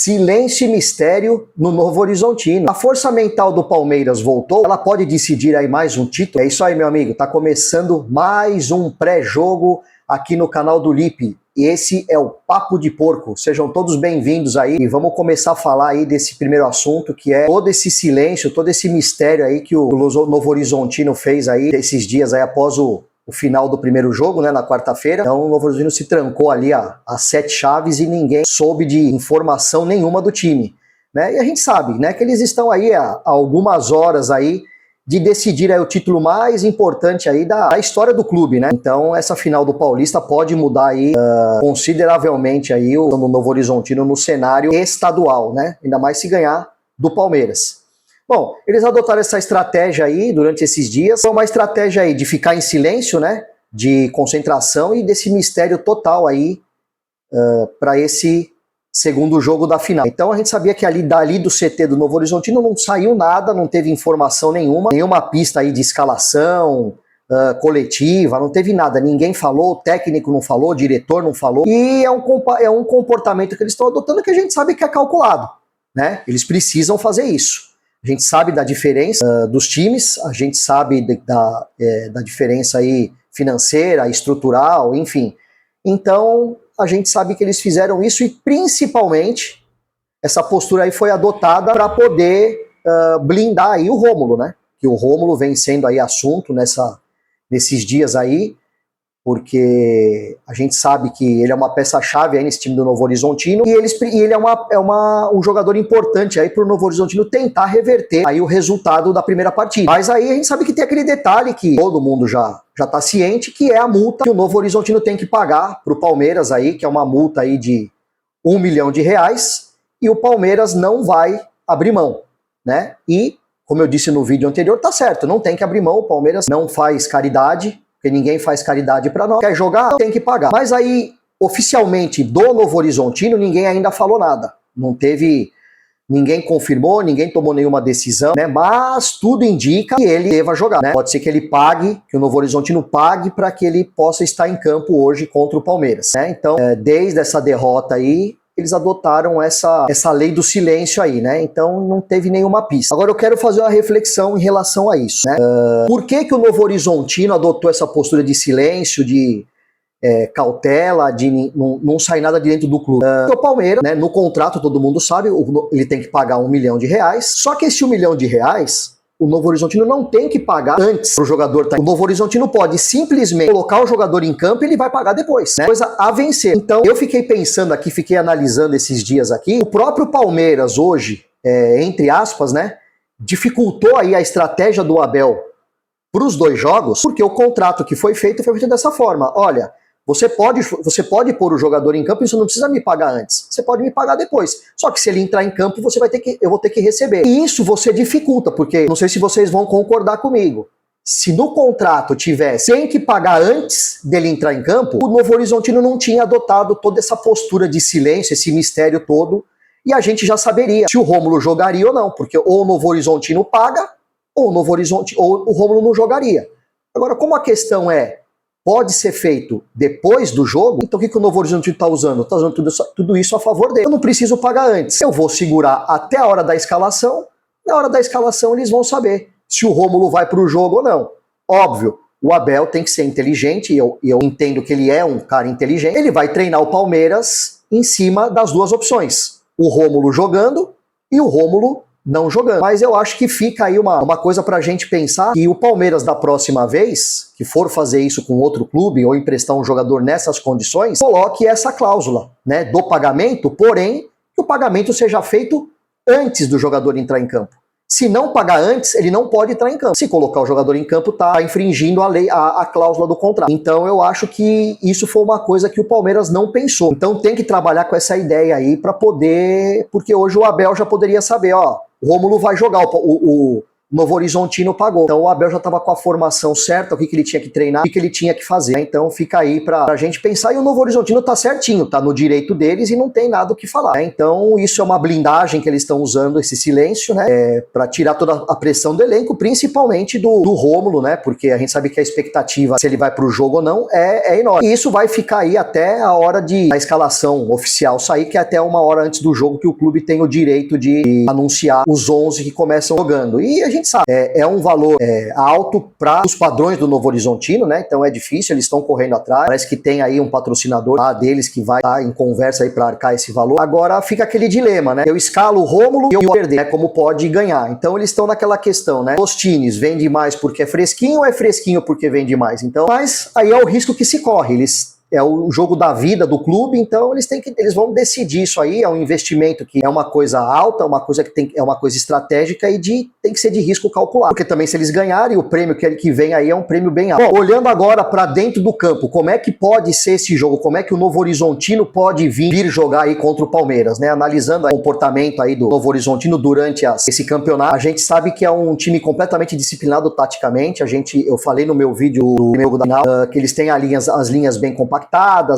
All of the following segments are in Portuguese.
Silêncio e mistério no Novo Horizontino. A força mental do Palmeiras voltou, ela pode decidir aí mais um título. É isso aí, meu amigo, tá começando mais um pré-jogo aqui no canal do Lipe. E esse é o Papo de Porco. Sejam todos bem-vindos aí e vamos começar a falar aí desse primeiro assunto, que é todo esse silêncio, todo esse mistério aí que o Novo Horizontino fez aí esses dias aí após o final do primeiro jogo, né, na quarta-feira. Então o Novo Horizontino se trancou ali às 7 chaves e ninguém soube de informação nenhuma do time, né? E a gente sabe, né, que eles estão aí há algumas horas aí de decidir aí o título mais importante aí da história do clube, né? Então essa final do Paulista pode mudar aí consideravelmente aí o Novo Horizontino no cenário estadual, né? Ainda mais se ganhar do Palmeiras. Bom, eles adotaram essa estratégia aí durante esses dias. Foi uma estratégia aí de ficar em silêncio, né? De concentração e desse mistério total aí para esse segundo jogo da final. Então a gente sabia que dali do CT do Novo Horizontino não saiu nada, não teve informação nenhuma pista aí de escalação coletiva, não teve nada. Ninguém falou, o técnico não falou, o diretor não falou. E é um comportamento que eles estão adotando que a gente sabe que é calculado, né? Eles precisam fazer isso. A gente sabe da diferença dos times, a gente sabe da diferença aí financeira, estrutural, enfim. Então, a gente sabe que eles fizeram isso e, principalmente, essa postura aí foi adotada para poder blindar aí o Rômulo, né? Que o Rômulo vem sendo aí assunto nesses dias aí, porque a gente sabe que ele é uma peça-chave aí nesse time do Novo Horizontino e ele é um jogador importante aí para o Novo Horizontino tentar reverter aí o resultado da primeira partida. Mas aí a gente sabe que tem aquele detalhe que todo mundo já está ciente, que é a multa que o Novo Horizontino tem que pagar para o Palmeiras aí, que é uma multa aí de R$1 milhão, e o Palmeiras não vai abrir mão, né? E, como eu disse no vídeo anterior, tá certo, não tem que abrir mão, o Palmeiras não faz caridade, porque ninguém faz caridade para nós, quer jogar, tem que pagar. Mas aí, oficialmente, do Novo Horizontino, ninguém ainda falou nada. Não teve, ninguém confirmou, ninguém tomou nenhuma decisão, né? Mas tudo indica que ele deva jogar, né? Pode ser que ele pague, que o Novo Horizontino pague para que ele possa estar em campo hoje contra o Palmeiras, né? Então, desde essa derrota aí, eles adotaram essa lei do silêncio aí, né? Então não teve nenhuma pista. Agora eu quero fazer uma reflexão em relação a isso, né? Por que o Novo Horizontino adotou essa postura de silêncio, de cautela, de não sair nada de dentro do clube? Porque o Palmeiras, né, no contrato, todo mundo sabe, ele tem que pagar R$1 milhão, só que esse R$1 milhão, o Novo Horizontino não tem que pagar antes pro jogador. O Novo Horizontino pode simplesmente colocar o jogador em campo e ele vai pagar depois, né? Coisa a vencer. Então, eu fiquei pensando aqui, fiquei analisando esses dias aqui, o próprio Palmeiras hoje, entre aspas, né, dificultou aí a estratégia do Abel para os 2 jogos, porque o contrato que foi feito dessa forma. Olha, você pode pôr o jogador em campo e você não precisa me pagar antes. Você pode me pagar depois. Só que se ele entrar em campo, eu vou ter que receber. E isso você dificulta, porque não sei se vocês vão concordar comigo. Se no contrato tivesse tem que pagar antes dele entrar em campo, o Novo Horizontino não tinha adotado toda essa postura de silêncio, esse mistério todo, e a gente já saberia se o Rômulo jogaria ou não, porque ou o Novo Horizontino paga, ou o Rômulo não jogaria. Agora, como a questão pode ser feito depois do jogo, então o que o Novo Horizontino está usando? Está usando tudo isso a favor dele. Eu não preciso pagar antes. Eu vou segurar até a hora da escalação. Na hora da escalação eles vão saber se o Rômulo vai para o jogo ou não. Óbvio, o Abel tem que ser inteligente, e eu entendo que ele é um cara inteligente. Ele vai treinar o Palmeiras em cima das 2 opções. O Rômulo jogando e o Rômulo não jogando. Mas eu acho que fica aí uma coisa pra gente pensar, que o Palmeiras da próxima vez, que for fazer isso com outro clube ou emprestar um jogador nessas condições, coloque essa cláusula, né, do pagamento, porém que o pagamento seja feito antes do jogador entrar em campo. Se não pagar antes, ele não pode entrar em campo. Se colocar o jogador em campo, tá infringindo a lei, a cláusula do contrato. Então eu acho que isso foi uma coisa que o Palmeiras não pensou. Então tem que trabalhar com essa ideia aí para poder, porque hoje o Abel já poderia saber, ó, o Rômulo vai jogar, o Novo Horizontino pagou. Então o Abel já estava com a formação certa, o que ele tinha que treinar, o que ele tinha que fazer. Então fica aí pra gente pensar, e o Novo Horizontino tá certinho, tá no direito deles e não tem nada o que falar. Então isso é uma blindagem que eles estão usando, esse silêncio, né, para tirar toda a pressão do elenco, principalmente do Rômulo, né, porque a gente sabe que a expectativa, se ele vai pro jogo ou não, é enorme. E isso vai ficar aí até a hora da escalação oficial sair, que é até uma hora antes do jogo que o clube tem o direito de anunciar os 11 que começam jogando. E a gente sabe, é um valor alto para os padrões do Novo Horizontino, né? Então é difícil, eles estão correndo atrás. Parece que tem aí um patrocinador deles que vai estar em conversa aí para arcar esse valor. Agora fica aquele dilema, né? Eu escalo o Rômulo e eu perder, né? Como pode ganhar. Então eles estão naquela questão, né? Os times vende mais porque é fresquinho ou é fresquinho porque vende mais? Então, mas aí é o risco que se corre. É o jogo da vida do clube, então eles vão decidir isso aí, é um investimento que é uma coisa alta, uma coisa que é uma coisa estratégica e tem que ser de risco calculado, porque também se eles ganharem, o prêmio que vem aí é um prêmio bem alto. Bom, olhando agora para dentro do campo, como é que pode ser esse jogo, como é que o Novo Horizontino pode vir jogar aí contra o Palmeiras, né? Analisando o comportamento aí do Novo Horizontino durante esse campeonato, a gente sabe que é um time completamente disciplinado taticamente, eu falei no meu vídeo do meu final, que eles têm as linhas bem compactadas,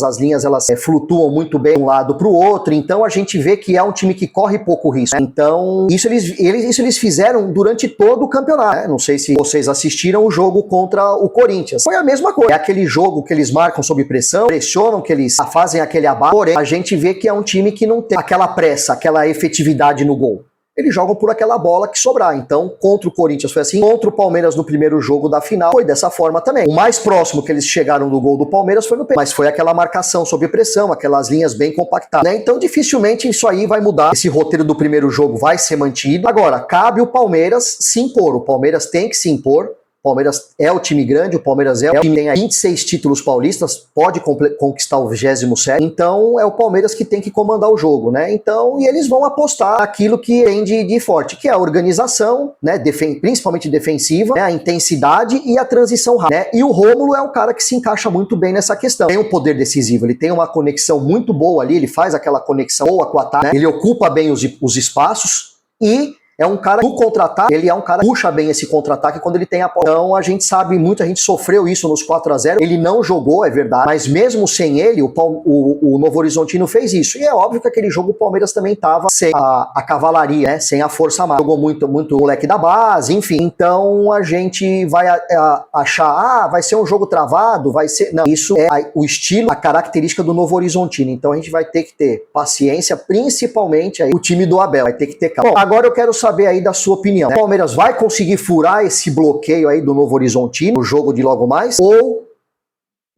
as linhas elas flutuam muito bem de um lado para o outro, então a gente vê que é um time que corre pouco risco, né? Então isso eles fizeram durante todo o campeonato, né? Não sei se vocês assistiram o jogo contra o Corinthians, foi a mesma coisa, é aquele jogo que eles marcam sob pressão, pressionam, que eles fazem aquele abate, porém a gente vê que é um time que não tem aquela pressa, aquela efetividade no gol. Eles jogam por aquela bola que sobrar. Então, contra o Corinthians foi assim, contra o Palmeiras no primeiro jogo da final, foi dessa forma também. O mais próximo que eles chegaram do gol do Palmeiras foi no pênalti, mas foi aquela marcação sob pressão, aquelas linhas bem compactadas, né? Então, dificilmente isso aí vai mudar. Esse roteiro do primeiro jogo vai ser mantido. Agora, cabe o Palmeiras se impor. O Palmeiras tem que se impor. O Palmeiras é o time grande, o Palmeiras é o time que tem 26 títulos paulistas, pode conquistar o 27º, então é o Palmeiras que tem que comandar o jogo, né? Então, e eles vão apostar aquilo que tem de forte, que é a organização, né? Principalmente defensiva, né? A intensidade e a transição rápida, né? E o Rômulo é um cara que se encaixa muito bem nessa questão. Tem um poder decisivo, ele tem uma conexão muito boa ali, ele faz aquela conexão boa com o ataque, né? Ele ocupa bem os espaços e é um cara do contra-ataque, ele é um cara que puxa bem esse contra-ataque quando ele tem a bola. Então a gente sabe muito, a gente sofreu isso nos 4-0, ele não jogou, é verdade, mas mesmo sem ele, o Novo Horizontino fez isso. E é óbvio que aquele jogo o Palmeiras também estava sem a cavalaria, né? Sem a força máxima. Jogou muito moleque da base, enfim. Então a gente vai achar, vai ser um jogo travado, vai ser... Não, isso é o estilo, a característica do Novo Horizontino. Então a gente vai ter que ter paciência, principalmente aí, o time do Abel, vai ter que ter calma. Bom, agora eu quero saber aí da sua opinião, né? O Palmeiras vai conseguir furar esse bloqueio aí do Novo Horizontino no jogo de logo mais? Ou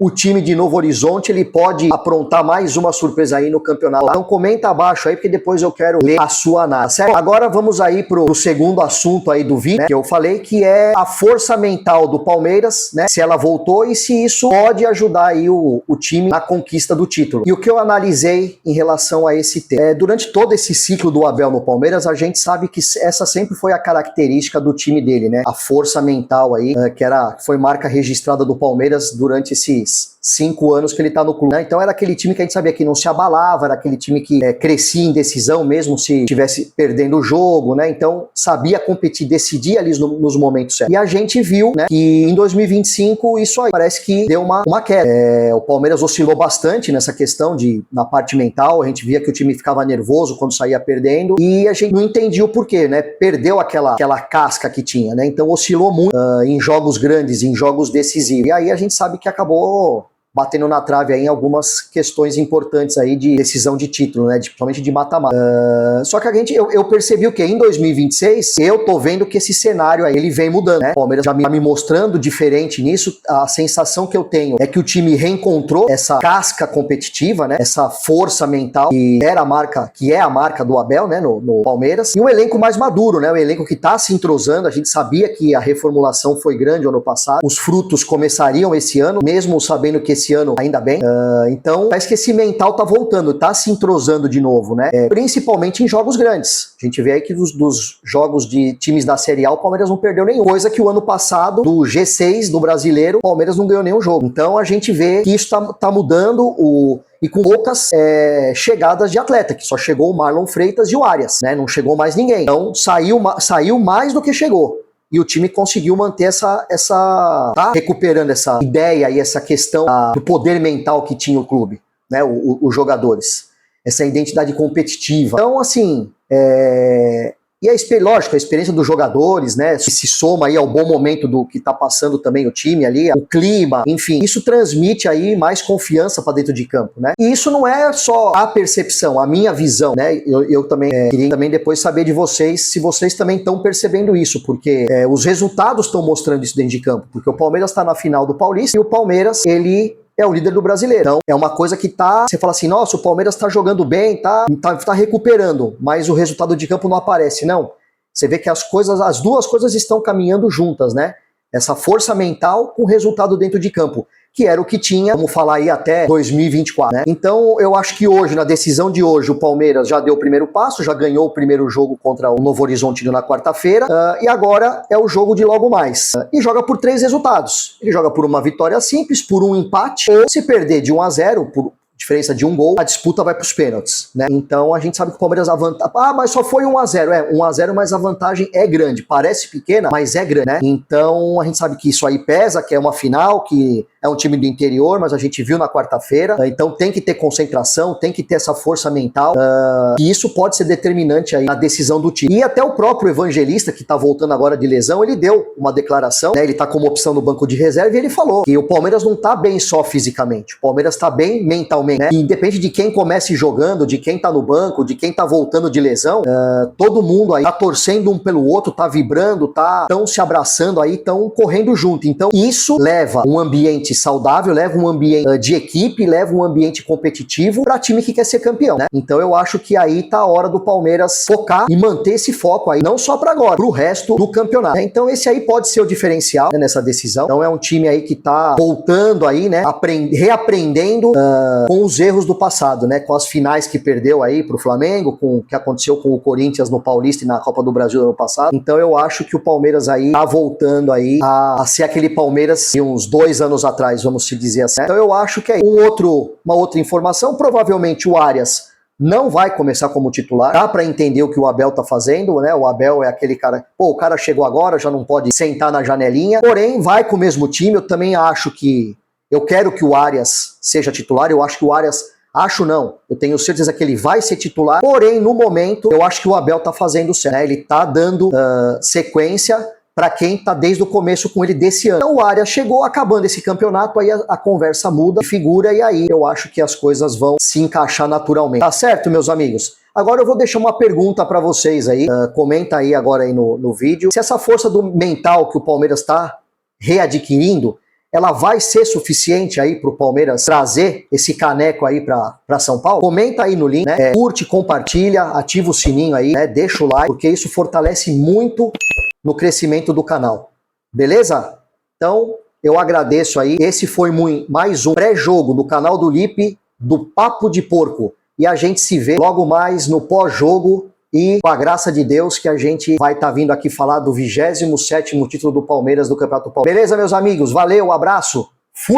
o time de Novo Horizonte ele pode aprontar mais uma surpresa aí no campeonato? Então comenta abaixo aí, porque depois eu quero ler a sua análise, certo? Agora vamos aí pro segundo assunto aí do vídeo, né, que eu falei, que é a força mental do Palmeiras, né? Se ela voltou e se isso pode ajudar aí o time na conquista do título. E o que eu analisei em relação a esse tema? Durante todo esse ciclo do Abel no Palmeiras, a gente sabe que essa sempre foi a característica do time dele, né? A força mental aí, foi marca registrada do Palmeiras durante esses 5 anos que ele tá no clube, né? Então era aquele time que a gente sabia que não se abalava, era aquele time que crescia em decisão mesmo se estivesse perdendo o jogo, né? Então sabia competir, decidir ali nos momentos certos. E a gente viu, né, que em 2025 isso aí parece que deu uma queda. O Palmeiras oscilou bastante nessa questão na parte mental, a gente via que o time ficava nervoso quando saía perdendo e a gente não entendia o porquê, né? Perdeu aquela casca que tinha, né? Então oscilou muito em jogos grandes, em jogos decisivos. E aí a gente sabe que acabou batendo na trave aí em algumas questões importantes aí de decisão de título, né? Principalmente de mata-mata. Só que eu percebi o que em 2026 eu tô vendo que esse cenário aí ele vem mudando, né? O Palmeiras já me mostrando diferente nisso. A sensação que eu tenho é que o time reencontrou essa casca competitiva, né? Essa força mental que é a marca do Abel, né? No Palmeiras. E um elenco mais maduro, né? Um elenco que tá se entrosando. A gente sabia que a reformulação foi grande ano passado. Os frutos começariam esse ano, mesmo sabendo que esse ano, ainda bem. Então, parece que esse mental tá voltando, tá se entrosando de novo, né? Principalmente em jogos grandes. A gente vê aí que dos jogos de times da Série A, o Palmeiras não perdeu nenhum. Coisa que o ano passado, do G6 do Brasileiro, o Palmeiras não ganhou nenhum jogo. Então, a gente vê que isso tá mudando e com poucas chegadas de atleta, que só chegou o Marlon Freitas e o Arias, né? Não chegou mais ninguém. Então, saiu mais do que chegou. e o time conseguiu manter tá recuperando essa ideia e essa questão do poder mental que tinha o clube, né, os jogadores, essa identidade competitiva. Então, assim, e lógico, a experiência dos jogadores, né, se soma aí ao bom momento do que tá passando também o time ali, o clima, enfim, isso transmite aí mais confiança para dentro de campo, né? E isso não é só a percepção, a minha visão, né? Eu também queria também depois saber de vocês, se vocês também estão percebendo isso, porque os resultados estão mostrando isso dentro de campo, porque o Palmeiras está na final do Paulista e o Palmeiras, ele é o líder do Brasileiro. Então, é uma coisa que você fala assim, nossa, o Palmeiras tá jogando bem, tá recuperando, mas o resultado de campo não aparece, não. Você vê que as duas coisas estão caminhando juntas, né? Essa força mental com o resultado dentro de campo, que era o que tinha, vamos falar aí, até 2024, né? Então, eu acho que hoje, na decisão de hoje, o Palmeiras já deu o primeiro passo, já ganhou o primeiro jogo contra o Novo Horizontino na quarta-feira, e agora é o jogo de logo mais. E joga por 3 resultados. Ele joga por uma vitória simples, por um empate, ou se perder de 1-0, por diferença de um gol, a disputa vai para os pênaltis, né? Então a gente sabe que o Palmeiras mas só foi 1-0, 1-0, mas a vantagem é grande, parece pequena, mas é grande, né? Então a gente sabe que isso aí pesa, que é uma final, que é um time do interior, mas a gente viu na quarta-feira, então tem que ter concentração, tem que ter essa força mental, e isso pode ser determinante aí na decisão do time. E até o próprio Evangelista, que tá voltando agora de lesão, ele deu uma declaração, né? Ele tá como opção no banco de reserva e ele falou que o Palmeiras não tá bem só fisicamente, o Palmeiras tá bem mentalmente, né? E independe de quem comece jogando, de quem tá no banco, de quem tá voltando de lesão, todo mundo aí tá torcendo um pelo outro, tá vibrando, tão se abraçando aí, tão correndo junto. Então isso leva um ambiente saudável, leva um ambiente de equipe, leva um ambiente competitivo para time que quer ser campeão, né? Então eu acho que aí tá a hora do Palmeiras focar e manter esse foco aí, não só para agora, pro resto do campeonato, né? Então esse aí pode ser o diferencial, né, nessa decisão. Então é um time aí que tá voltando aí, né, reaprendendo com os erros do passado, né, com as finais que perdeu aí pro Flamengo, com o que aconteceu com o Corinthians no Paulista e na Copa do Brasil no ano passado. Então eu acho que o Palmeiras aí tá voltando aí a ser aquele Palmeiras de uns 2 anos atrás, vamos se dizer assim. Então eu acho que é uma outra informação, provavelmente o Arias não vai começar como titular, dá pra entender o que o Abel tá fazendo, né? O Abel é aquele cara, o cara chegou agora, já não pode sentar na janelinha, porém vai com o mesmo time. Eu também acho que eu quero que o Arias seja titular, eu acho que o Arias, eu tenho certeza que ele vai ser titular, porém no momento eu acho que o Abel tá fazendo certo, né? Ele tá dando sequência para quem tá desde o começo com ele desse ano. Então o Arias chegou, acabando esse campeonato, aí a conversa muda, figura, e aí eu acho que as coisas vão se encaixar naturalmente. Tá certo, meus amigos? Agora eu vou deixar uma pergunta para vocês aí, comenta aí agora aí no vídeo, se essa força do mental que o Palmeiras tá readquirindo, ela vai ser suficiente aí pro Palmeiras trazer esse caneco aí pra São Paulo? Comenta aí no link, né? Curte, compartilha, ativa o sininho aí, né? Deixa o like, porque isso fortalece muito no crescimento do canal. Beleza? Então, eu agradeço aí. Esse foi mais um pré-jogo do canal do Lipe, do Papo de Porco. E a gente se vê logo mais no pós-jogo e, com a graça de Deus, que a gente vai estar vindo aqui falar do 27º título do Palmeiras, do Campeonato Paulista. Beleza, meus amigos? Valeu, abraço, fui!